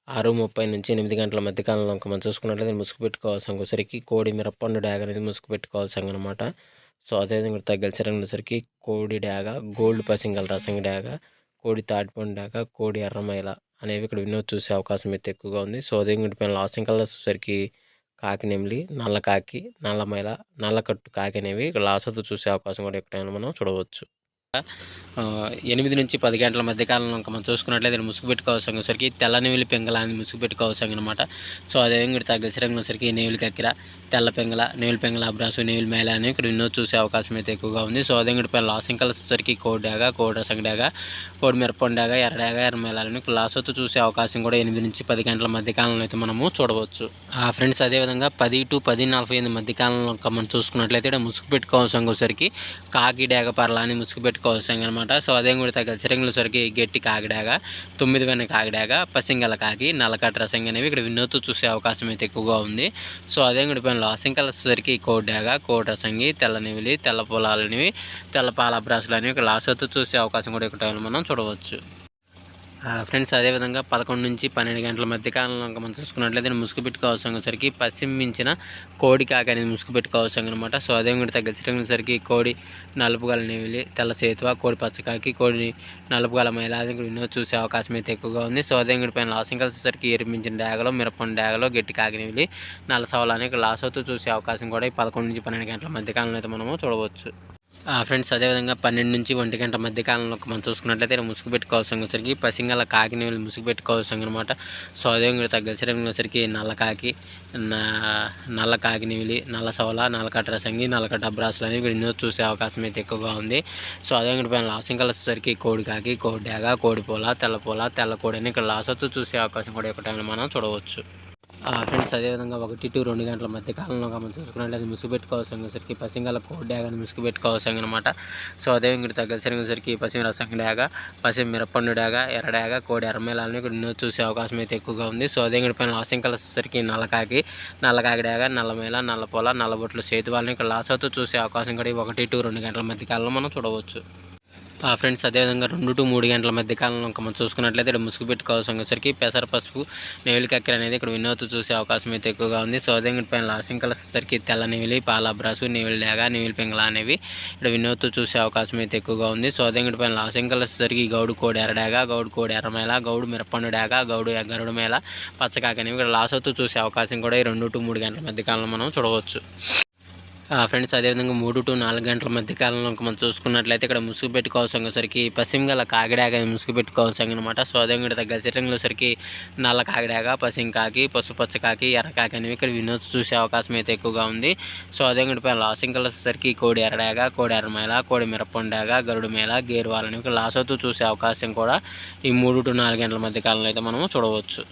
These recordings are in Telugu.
6:30 నుంచి 8 గంటల మధ్య కాలంలో కనుక మనం చూసుకున్నట్లయితే ముసుగు పెట్టుకోవాల్సిన వచ్చేసరికి కోడి మిరప్పండు డ్యాగ్ అనేది ముసుగు పెట్టుకోవాల్సింది అనమాట. సో అదేవిధంగా తగ్గలసరి వచ్చేసరికి కోడి డ్యాగ, గోల్డ్ పసింగల్ రసంగి డ్యాగ, కోడి తాటిపండు డ్యాగ, కోడి ఎర్రమైల అనేవి ఇక్కడ వినోద్ చూసే అవకాశం అయితే ఎక్కువగా ఉంది. సో అదేవిధంగా పైన లాసింగ్ కలర్స్ వచ్చేసరికి కాకి నెమిలి, నల్ల కాకి, నల్లమైల, నల్లకట్టు కాకి అనేవి ఇక్కడ లాసతో చూసే అవకాశం కూడా ఎక్కడైనా మనం చూడవచ్చు. 8 నుంచి 10 గంటల మధ్య కాలంలో మనం చూసుకున్నట్లయితే ముసుగు పెట్టుకోవాల్సిన వచ్చేసరికి తెల్ల నెవిలి పెంగల అని ముసుగు పెట్టుకోవాల్సిన అనమాట. సో అదేవిధంగా తగ్గలసరంగా వచ్చేసరికి నెవిలి కక్కిర, తెల్ల పెంగల, నెవిలి పెంగల అబ్రాసు, నెవిలి మేళ అని ఇక్కడ ఎన్నో చూసే అవకాశం అయితే ఎక్కువగా ఉంది. సో అదేవిధంగా పైన లాసింగ్ కలర్స్ వచ్చేసరికి కోడి డాగ, కోడి రసంగి డాగ, కోడి మిరపండు డాగ, ఎర్ర డాగ, ఎర్ర మేళాలని లాసతో చూసే అవకాశం కూడా 8 నుంచి 10 గంటల మధ్య కాలంలో అయితే మనము చూడవచ్చు. ఫ్రెండ్స్ అదేవిధంగా 10 to 10:45 మధ్య కాలంలో మనం చూసుకున్నట్లయితే ఇక్కడ ముసుగు పెట్టుకోవాల్సిన వచ్చేసరికి కాకి డాగ పర్ల అని ముసుగు పెట్టుకోవాల్సిన అనమాట. సో అదే కూడా తగ్గలసరంగుల సరికి గట్టి కాకిడాగ, 9 వెన్న కాకిడాగ, పసింగల కాకి, నల్లకట్ట రసంగి అనేవి ఇక్కడ వినోద్ చూసే అవకాశం అయితే ఎక్కువగా ఉంది. సో అదే కూడా పైన లాసింగ్ కలర్స్ సరికి కోడి డాగ, కోడి రసంగి, తెల్ల నెవిలి, తెల్ల పొలాలనివి, తెల్ల పాల బ్రాసులు అనేవి ఇక్కడ లాసతో చూసే అవకాశం కూడా ఇక్కడ మనం చూడవచ్చు. ఫ్రెండ్స్ అదేవిధంగా 11 నుంచి 12 గంటల మధ్య కాలంలో మనం చూసుకున్నట్లయితే ముసుగు పెట్టుకోవాల్సిన సరికి పశ్చిమించిన కోడి కాకి అనేది ముసుగు పెట్టుకోవాల్సిన అనమాట. సో అదే కూడా తగ్గసరికి కోడి నలుపుగల నెవిలి, తెల్ల సేతువ, కోడి పచ్చకాకి, కోడి నలుపుగల మైల అది కూడా చూసే అవకాశం అయితే ఎక్కువగా ఉంది. సో అదే కూడా పైన లాసింగ్ కలిసేసరికి ఎరిపించిన డాగలో, మిరపండు డాగలో, గట్టి కాకి నెవిలి, నల్ల సవల అనేది లాస్ అవుతూ చూసే అవకాశం కూడా 11 నుంచి 12 గంటల మధ్య కాలంలో అయితే మనము చూడవచ్చు. ఫ్రెండ్స్ అదేవిధంగా 12 నుంచి 1 గంట మధ్య కాలంలో మనం చూసుకున్నట్లయితే ముసుగు పెట్టుకోవాల్సిన వచ్చరికి పసింగల కాకి నెవిలి ముసుగు పెట్టుకోవాల్సిన అనమాట. సో అదేవిధంగా తగ్గసరికి నల్ల కాకి, నల్ల కాకి నెవిలి, నల్ల సవల, నల్లకట్ట రసంగి, నల్లకట్ట అబ్రాసులు అనేవి వినోద్ చూసే అవకాశం అయితే ఎక్కువగా ఉంది. సో అదేవిధంగా పైన లాసింగ్ కలర్స్ వచ్చరికి కోడి కాకి, కోడి డాగ, కోడి పోల, తెల్ల కోడి అని ఇక్కడ లాసతో చూసే అవకాశం కూడా ఒక టైంలో మనం చూడవచ్చు. ఫ్రెండ్స్ అదేవిధంగా 1 to 2 గంటల మధ్య కాలంలో మనం చూసుకున్నట్లయితే ముసుగు పెట్టుకోవాల్సిన సరికి పసింగల కోడి డాగని ముసుగు పెట్టుకోవాల్సిన అనమాట. సో అదేవిధంగా తగ్గసరికి పశ్చిమ రసంగి డాగ, పశ్చిమ మిరపండు డాగ, ఎర్ర డాగ, కోడి ఎర్రమేళాలని ఇక్కడ చూసే అవకాశం అయితే ఎక్కువగా ఉంది. సో అదేవిధంగా పైన లాసింగ్ కలర్స్ సరికి నల్లకాకి డాగ, నల్లమేళ, నల్లపొల, నల్లబొట్లు సేతువాలని ఇక్కడ లాస్ అవుతూ చూసే అవకాశం కూడా 1 to 2 గంటల మధ్య కాలంలో మనం చూడవచ్చు. ఫ్రెండ్స్ అదేవిధంగా 2 to 3 గంటల మధ్య కాలంలో మనం చూసుకున్నట్లయితే ఇక్కడ ముసుగు పెట్టుకోవాల్సిన సరికి పెసర పసుపు, నెవిలి కక్కెర అనేది ఇక్కడ వినోద్ చూసే అవకాశం అయితే ఎక్కువగా ఉంది. సో అదే పైన లాసింగ్ కలర్స్ సరికి తెల్ల నెవిలి, పాల బ్రాసు, నెవిలి డాగ, నెవిలి పెంగళ అనేవి ఇక్కడ వినోద్ చూసే అవకాశం అయితే ఎక్కువగా ఉంది. సో అదే పైన లాసింగ్ కలర్స్ సరికి గౌడు కోడి ఎర్ర డాగ, గౌడు కోడి ఎర్రమేళ, గౌడు మిరపండు డాగ, గౌడు గరుడు మేళ, పచ్చకాకి అనేవి ఇక్కడ లాస్ అవుతూ చూసే అవకాశం కూడా 2 to 3 గంటల మధ్య కాలంలో మనం చూడవచ్చు. ఫ్రెండ్స్ అదేవిధంగా 3 to 4 గంటల మధ్య కాలంలో మనం చూసుకున్నట్లయితే ఇక్కడ ముసుగు పెట్టుకోవాల్సిన సరికి పశ్చిమగల కాకిడాగ ముసుగు పెట్టుకోవాల్సిన అనమాట. సో అదేవిధంగా తగ్గ సరికి నల్ల కాకిడాగ, పసింకాకి, పసుపచ్చ కాకి, ఎర్ర కాకి అనేవి ఇక్కడ వినోద్ చూసే అవకాశం అయితే ఎక్కువగా ఉంది. సో అదేవిధంగా పైన లాసింగ్ కలర్స్ సరికి కోడి ఎర్రడాగ, కోడి ఎర్రమేళ, కోడి మిరపండాగ, గరుడు మేళ, గేరు వాళ్ళని ఇక్కడ లాస్ అవుతూ చూసే అవకాశం కూడా ఈ 3 to 4 గంటల మధ్య కాలంలో అయితే మనము చూడవచ్చు.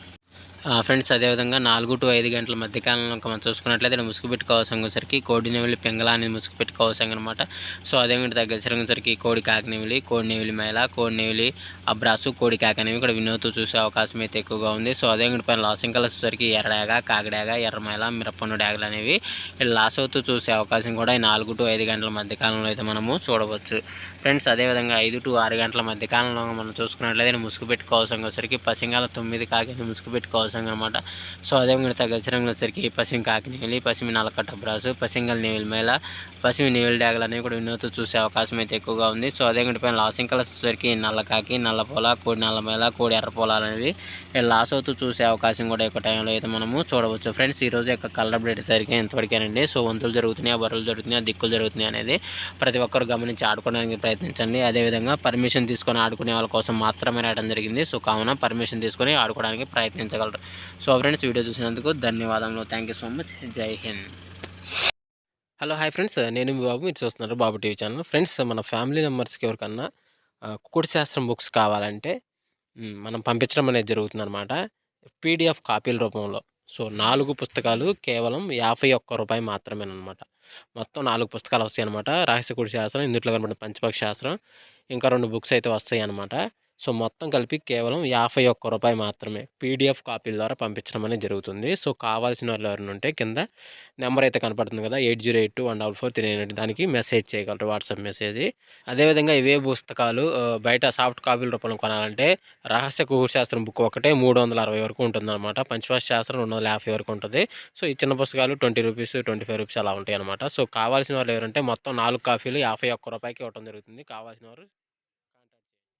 ఫ్రెండ్స్ అదేవిధంగా 4 to 5 గంటల మధ్య కాలంలో మనం చూసుకున్నట్లయితే ముసుగు పెట్టుకోవాల్సిన సరికి కోడి నెవిలి పెంగళ అనేది ముసుగు పెట్టుకోవాల్సిన అనమాట. సో అదేవిధంగా తగ్గసరికి సరికి కోడి కాకి నెవిలి, కోడి నెవిలి మేళ, కోడి నెవిలి అబ్రాసు, కోడి కాకి అనేవి ఇక్కడ వినోద్ చూసే అవకాశం అయితే ఎక్కువగా ఉంది. సో అదేవిధంగా పైన లాసింగ్ కలర్స్ సరికి ఎర్రడాగ, కాకిడాగ, ఎర్రమైల, మిరపండు డాగలు అనేవి లాస్ అవుతూ చూసే అవకాశం కూడా 4 to 5 గంటల మధ్య కాలంలో అయితే మనము చూడవచ్చు. ఫ్రెండ్స్ అదేవిధంగా 5 to 6 గంటల మధ్య కాలంలో మనం చూసుకున్నట్లయితే ముసుగు పెట్టుకోవాల్సిన సరికి పసింగాల 9 కాకి ముసుగు పెట్టుకోవాల్సిన అనమాట. సో అదేవిధంగా తగ్గసరంగా వచ్చరికి పశ్చిమ కాకి నెవిలి, పశ్చిమ నల్లకట్ట బ్రాసు, పసింగల్ నెవిలి మేళ, పశ్చిమ నెవిలి డాగలు అనేవి కూడా వినోద్ చూసే అవకాశం అయితే ఎక్కువగా ఉంది. సో అదేవిధంగా పైన లాసింగ్ కలర్స్ సరికి నల్ల కాకి, నల్ల పొల, కోడి నల్ల మేళ, కోడి ఎర్ర పొలాలు అనేవి లాస్ అవుతూ చూసే అవకాశం కూడా ఒక టైంలో అయితే మనము చూడవచ్చు. ఫ్రెండ్స్ ఈరోజు యొక్క కలర్ అప్డేట్ సరికి ఎంతవరకేనండి. సో వంతులు జరుగుతున్నాయి, బర్రెలు జరుగుతున్నాయి, దిక్కులు జరుగుతున్నాయి అనేది ప్రతి ఒక్కరు గమనించి ఆడుకోవడానికి ప్రయత్నించండి. అదేవిధంగా పర్మిషన్ తీసుకొని ఆడుకునే వాళ్ళ కోసం మాత్రమే రావడం జరిగింది. సో కావున పర్మిషన్ తీసుకొని ఆడుకోవడానికి ప్రయత్నించగలరు. సో ఫ్రెండ్స్ వీడియో చూసినందుకు ధన్యవాదములు. Thank you so much. జై హింద్. హలో హాయ్ ఫ్రెండ్స్, నేను మీ బాబు, మీరు చూస్తున్నారు బాబు టీవీ ఛానల్. ఫ్రెండ్స్ మన ఫ్యామిలీ మెంబర్స్కి ఎవరికన్నా కుకుడు శాస్త్రం బుక్స్ కావాలంటే మనం పంపించడం అనేది జరుగుతుంది అనమాట, పీడిఎఫ్ కాపీల రూపంలో. సో 4 పుస్తకాలు కేవలం 51 రూపాయి మాత్రమేనమాట. మొత్తం 4 పుస్తకాలు వస్తాయి అనమాట. రహస్య కుడి శాస్త్రం, ఇందులో కనబడిన పంచపక్ష శాస్త్రం, ఇంకా 2 బుక్స్ అయితే వస్తాయి అనమాట. సో, మొత్తం కలిపి కేవలం రూ. 51 మాత్రమే. పీడీఎఫ్ కాపీల ద్వారా పంపించడం అనేది జరుగుతుంది. సో, కావాల్సిన వాళ్ళు ఎవరైనా ఉంటే కింద నెంబర్ అయితే కనపడుతుంది కదా! 8082144398 దానికి మెసేజ్ చేయగలరు. WhatsApp message. అదేవిధంగా ఇవే పుస్తకాలు బయట సాఫ్ట్ కాపీల రూపంలో కొనాలంటే 'రహస్య ఖగోళ శాస్త్రం' బుక్ ఒకటే 360 వరకు ఉంటుందన్నమాట. 'పంచభాష శాస్త్రం' 250 వరకు ఉంటుంది. సో, ఈ చిన్న పుస్తకాలు రూ. 20, రూ. 25 అలా ఉంటాయన్నమాట. సో, కావాల్సిన వాళ్ళు ఎవరంటే మొత్తం 4 కాపీలు రూ. 51కి ఇవ్వడం జరుగుతుంది. కావాల్సిన వారు